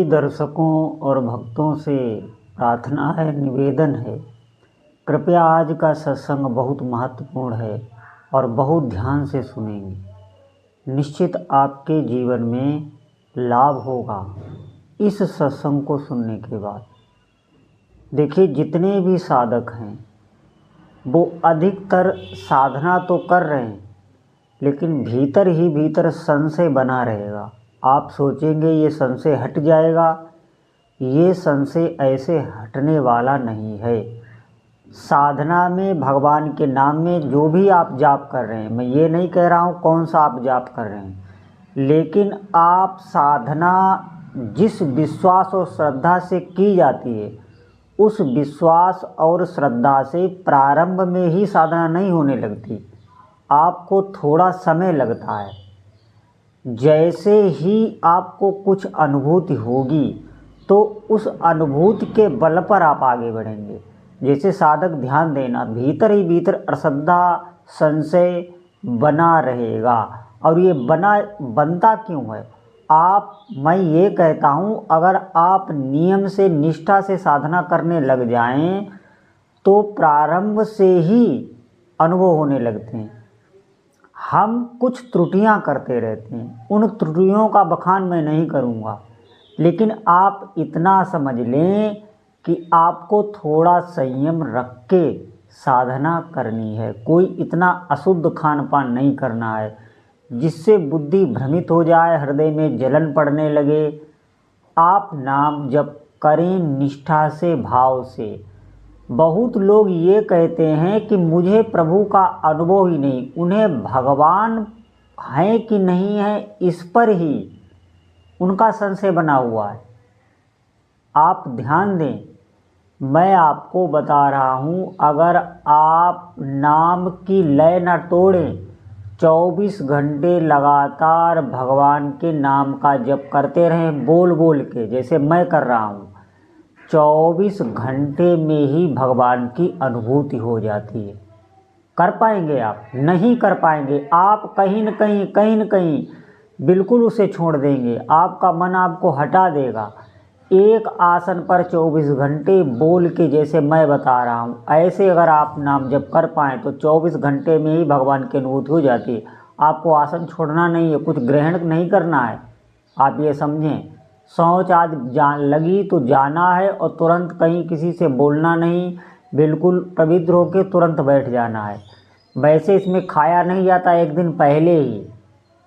सभी दर्शकों और भक्तों से प्रार्थना है, निवेदन है, कृपया आज का सत्संग बहुत महत्वपूर्ण है और बहुत ध्यान से सुनेंगे। निश्चित आपके जीवन में लाभ होगा इस सत्संग को सुनने के बाद। देखिए, जितने भी साधक हैं वो अधिकतर साधना तो कर रहे हैं, लेकिन भीतर ही भीतर संशय बना रहेगा। आप सोचेंगे ये संशय हट जाएगा, ये संशय ऐसे हटने वाला नहीं है। साधना में भगवान के नाम में जो भी आप जाप कर रहे हैं, मैं ये नहीं कह रहा हूँ कौन सा आप जाप कर रहे हैं, लेकिन आप साधना जिस विश्वास और श्रद्धा से की जाती है, उस विश्वास और श्रद्धा से प्रारंभ में ही साधना नहीं होने लगती, आपको थोड़ा समय लगता है। जैसे ही आपको कुछ अनुभूति होगी तो उस अनुभूति के बल पर आप आगे बढ़ेंगे। जैसे साधक ध्यान देना, भीतर ही भीतर अश्रद्धा संशय बना रहेगा। और ये बनता क्यों है? मैं ये कहता हूँ, अगर आप नियम से निष्ठा से साधना करने लग जाएं तो प्रारंभ से ही अनुभव होने लगते हैं। हम कुछ त्रुटियां करते रहते हैं, उन त्रुटियों का बखान मैं नहीं करूँगा, लेकिन आप इतना समझ लें कि आपको थोड़ा संयम रख के साधना करनी है। कोई इतना अशुद्ध खान पान नहीं करना है जिससे बुद्धि भ्रमित हो जाए, हृदय में जलन पड़ने लगे। आप नाम जप करें निष्ठा से, भाव से। बहुत लोग ये कहते हैं कि मुझे प्रभु का अनुभव ही नहीं, उन्हें भगवान है कि नहीं है इस पर ही उनका संशय बना हुआ है। आप ध्यान दें, मैं आपको बता रहा हूँ, अगर आप नाम की लय न तोड़ें, 24 घंटे लगातार भगवान के नाम का जप करते रहें बोल बोल के, जैसे मैं कर रहा हूँ, 24 घंटे में ही भगवान की अनुभूति हो जाती है। कर पाएंगे आप? नहीं कर पाएंगे। आप कहीं न कहीं बिल्कुल उसे छोड़ देंगे, आपका मन आपको हटा देगा। एक आसन पर 24 घंटे बोल के, जैसे मैं बता रहा हूँ, ऐसे अगर आप नाम जप कर पाएँ तो 24 घंटे में ही भगवान की अनुभूति हो जाती है। आपको आसन छोड़ना नहीं है, कुछ ग्रहण नहीं करना है। आप ये समझें, शौच आज लगी तो जाना है और तुरंत कहीं किसी से बोलना नहीं, बिल्कुल पवित्र होकर तुरंत बैठ जाना है। वैसे इसमें खाया नहीं जाता एक दिन पहले ही,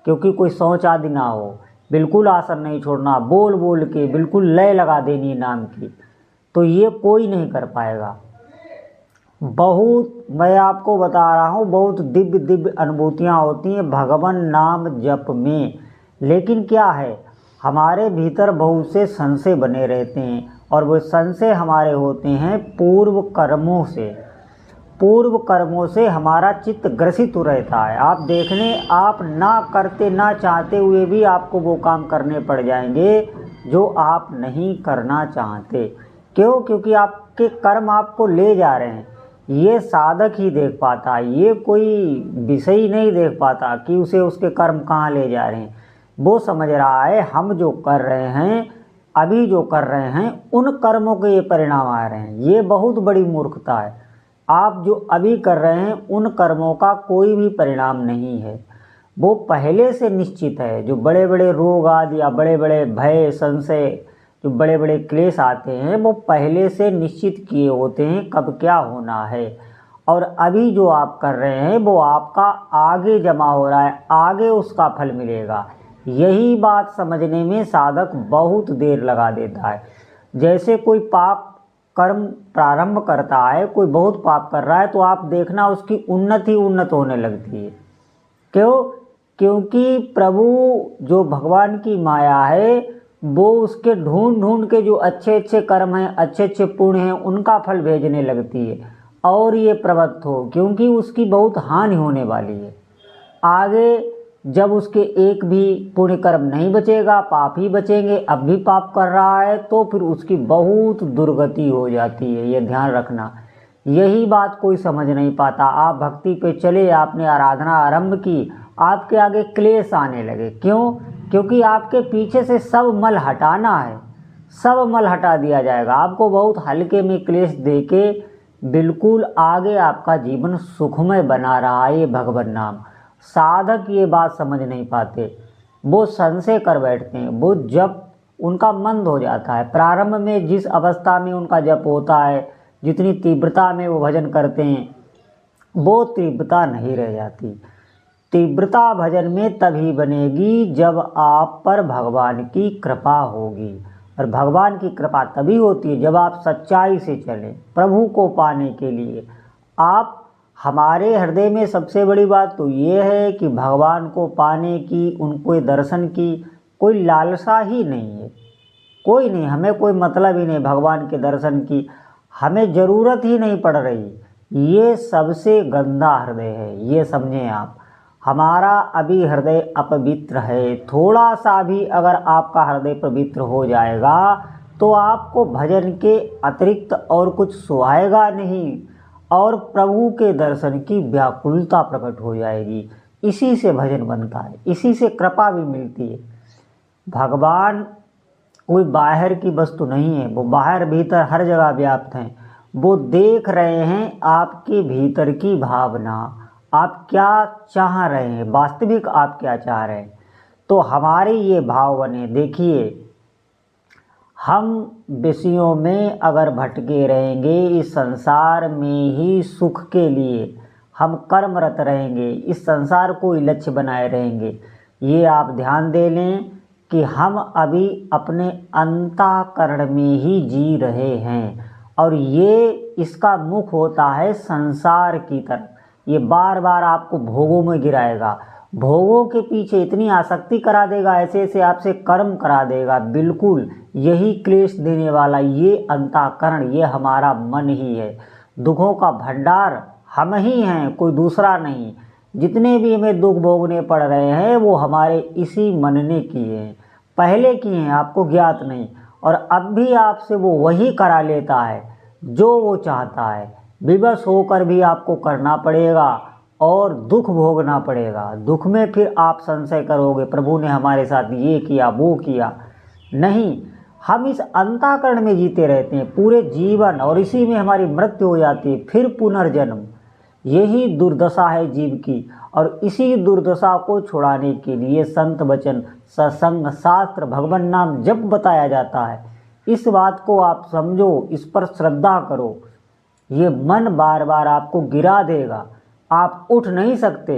क्योंकि कोई शौच आदि ना हो। बिल्कुल आसन नहीं छोड़ना, बोल बोल के बिल्कुल लय लगा देनी नाम की, तो ये कोई नहीं कर पाएगा। बहुत, मैं आपको बता रहा हूँ, बहुत दिव्य दिव्य अनुभूतियाँ होती हैं भगवान नाम जप में। लेकिन क्या है, हमारे भीतर बहुत से संशय बने रहते हैं, और वो संशय हमारे होते हैं पूर्व कर्मों से। पूर्व कर्मों से हमारा चित्त ग्रसित हो रहता है। आप देख लें, आप ना करते ना चाहते हुए भी आपको वो काम करने पड़ जाएंगे जो आप नहीं करना चाहते। क्यों? क्योंकि आपके कर्म आपको ले जा रहे हैं। ये साधक ही देख पाता है, ये कोई विषय नहीं देख पाता कि उसे उसके कर्म कहाँ ले जा रहे हैं। वो समझ रहा है हम जो कर रहे हैं, अभी जो कर रहे हैं, उन कर्मों के ये परिणाम आ रहे हैं। ये बहुत बड़ी मूर्खता है। आप जो अभी कर रहे हैं उन कर्मों का कोई भी परिणाम नहीं है, वो पहले से निश्चित है। जो बड़े बड़े रोग आदि या बड़े बड़े भय संशय, जो बड़े बड़े क्लेश आते हैं, वो पहले से निश्चित किए होते हैं कब क्या होना है। और अभी जो आप कर रहे हैं वो आपका आगे जमा हो रहा है, आगे उसका फल मिलेगा। यही बात समझने में साधक बहुत देर लगा देता है। जैसे कोई पाप कर्म प्रारंभ करता है, कोई बहुत पाप कर रहा है, तो आप देखना उसकी उन्नति होने लगती है। क्यों? क्योंकि प्रभु जो भगवान की माया है, वो उसके ढूंढ ढूंढ के जो अच्छे अच्छे कर्म हैं, अच्छे अच्छे पुण्य हैं, उनका फल भेजने लगती है। और ये प्रवृत्त हो, क्योंकि उसकी बहुत हानि होने वाली है। आगे जब उसके एक भी पुण्य कर्म नहीं बचेगा, पाप ही बचेंगे, अब भी पाप कर रहा है, तो फिर उसकी बहुत दुर्गति हो जाती है। ये ध्यान रखना। यही बात कोई समझ नहीं पाता। आप भक्ति पे चले, आपने आराधना आरंभ की, आपके आगे क्लेश आने लगे। क्यों? क्योंकि आपके पीछे से सब मल हटाना है। सब मल हटा दिया जाएगा। आपको बहुत हल्के में क्लेश देके बिल्कुल आगे आपका जीवन सुखमय बना रहा है ये भगवान नाम। साधक ये बात समझ नहीं पाते, वो संशय कर बैठते हैं। वो जब उनका मंद हो जाता है, प्रारंभ में जिस अवस्था में उनका जप होता है, जितनी तीव्रता में वो भजन करते हैं, वो तीव्रता नहीं रह जाती। तीव्रता भजन में तभी बनेगी जब आप पर भगवान की कृपा होगी, और भगवान की कृपा तभी होती है जब आप सच्चाई से चलें प्रभु को पाने के लिए। आप हमारे हृदय में सबसे बड़ी बात तो ये है कि भगवान को पाने की, उनको दर्शन की कोई लालसा ही नहीं है, कोई नहीं, हमें कोई मतलब ही नहीं भगवान के दर्शन की, हमें ज़रूरत ही नहीं पड़ रही। ये सबसे गंदा हृदय है, ये समझें आप। हमारा अभी हृदय अपवित्र है। थोड़ा सा भी अगर आपका हृदय पवित्र हो जाएगा तो आपको भजन के अतिरिक्त और कुछ सुहाएगा नहीं, और प्रभु के दर्शन की व्याकुलता प्रकट हो जाएगी। इसी से भजन बनता है, इसी से कृपा भी मिलती है। भगवान कोई बाहर की वस्तु नहीं है, वो बाहर भीतर हर जगह व्याप्त हैं। वो देख रहे हैं आपके भीतर की भावना, आप क्या चाह रहे हैं, वास्तविक आप क्या चाह रहे हैं। तो हमारे ये भाव बने। देखिए, हम विषयों में अगर भटके रहेंगे, इस संसार में ही सुख के लिए हम कर्मरत रहेंगे, इस संसार को ही लक्ष्य बनाए रहेंगे, ये आप ध्यान दे लें कि हम अभी अपने अंतःकरण में ही जी रहे हैं, और ये इसका मुख होता है संसार की तरफ। ये बार बार आपको भोगों में गिराएगा, भोगों के पीछे इतनी आसक्ति करा देगा, ऐसे ऐसे आपसे कर्म करा देगा। बिल्कुल यही क्लेश देने वाला ये अंतःकरण, ये हमारा मन ही है। दुखों का भंडार हम ही हैं, कोई दूसरा नहीं। जितने भी हमें दुख भोगने पड़ रहे हैं वो हमारे इसी मन ने किए हैं, पहले किए हैं, आपको ज्ञात नहीं। और अब भी आपसे वो वही करा लेता है जो वो चाहता है। विवश होकर भी आपको करना पड़ेगा और दुख भोगना पड़ेगा। दुख में फिर आप संशय करोगे प्रभु ने हमारे साथ ये किया वो किया। नहीं, हम इस अंतःकरण में जीते रहते हैं पूरे जीवन, और इसी में हमारी मृत्यु हो जाती है, फिर पुनर्जन्म। यही दुर्दशा है जीव की, और इसी दुर्दशा को छुड़ाने के लिए संत वचन, सत्संग, शास्त्र, भगवान नाम जब बताया जाता है। इस बात को आप समझो, इस पर श्रद्धा करो। ये मन बार बार आपको गिरा देगा, आप उठ नहीं सकते।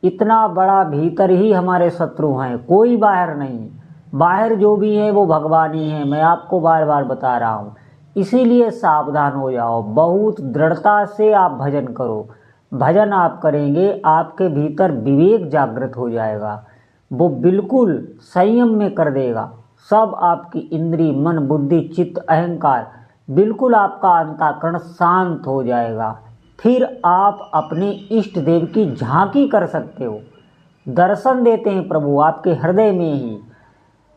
इतना बड़ा भीतर ही हमारे शत्रु हैं, कोई बाहर नहीं। बाहर जो भी है वो भगवान ही है, मैं आपको बार बार बता रहा हूँ। इसीलिए सावधान हो जाओ, बहुत दृढ़ता से आप भजन करो। भजन आप करेंगे, आपके भीतर विवेक जागृत हो जाएगा, वो बिल्कुल संयम में कर देगा सब आपकी इंद्री, मन, बुद्धि, चित्त, अहंकार, बिल्कुल आपका अंतःकरण शांत हो जाएगा। फिर आप अपने इष्ट देव की झांकी कर सकते हो। दर्शन देते हैं प्रभु आपके हृदय में ही।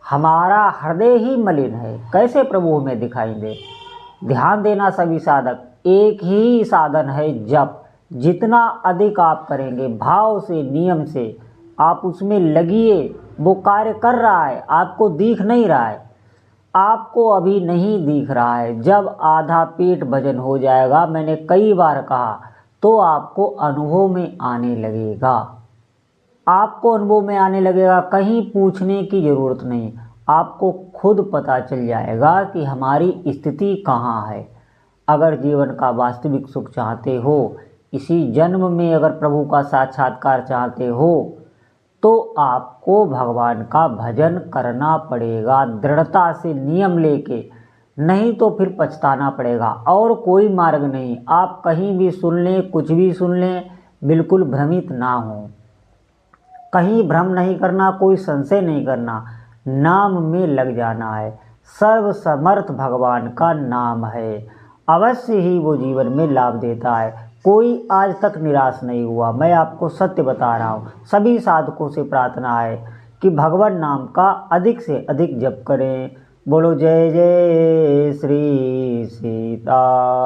हमारा हृदय ही मलिन है, कैसे प्रभु हमें दिखाई दे। ध्यान देना सभी साधक, एक ही साधन है जप। जितना अधिक आप करेंगे भाव से, नियम से, आप उसमें लगिए, वो कार्य कर रहा है, आपको दिख नहीं रहा है, आपको अभी नहीं दिख रहा है। जब आधा पेट भजन हो जाएगा, मैंने कई बार कहा, तो आपको अनुभव में आने लगेगा, आपको अनुभव में आने लगेगा। कहीं पूछने की ज़रूरत नहीं, आपको खुद पता चल जाएगा कि हमारी स्थिति कहाँ है। अगर जीवन का वास्तविक सुख चाहते हो, इसी जन्म में अगर प्रभु का साक्षात्कार चाहते हो, तो आपको भगवान का भजन करना पड़ेगा दृढ़ता से, नियम लेके, नहीं तो फिर पछताना पड़ेगा। और कोई मार्ग नहीं। आप कहीं भी सुन लें, कुछ भी सुन लें, बिल्कुल भ्रमित ना हो, कहीं भ्रम नहीं करना, कोई संशय नहीं करना, नाम में लग जाना है। सर्वसमर्थ भगवान का नाम है, अवश्य ही वो जीवन में लाभ देता है। कोई आज तक निराश नहीं हुआ, मैं आपको सत्य बता रहा हूँ। सभी साधकों से प्रार्थना है कि भगवान नाम का अधिक से अधिक जप करें। बोलो जय जय श्री सीताराम।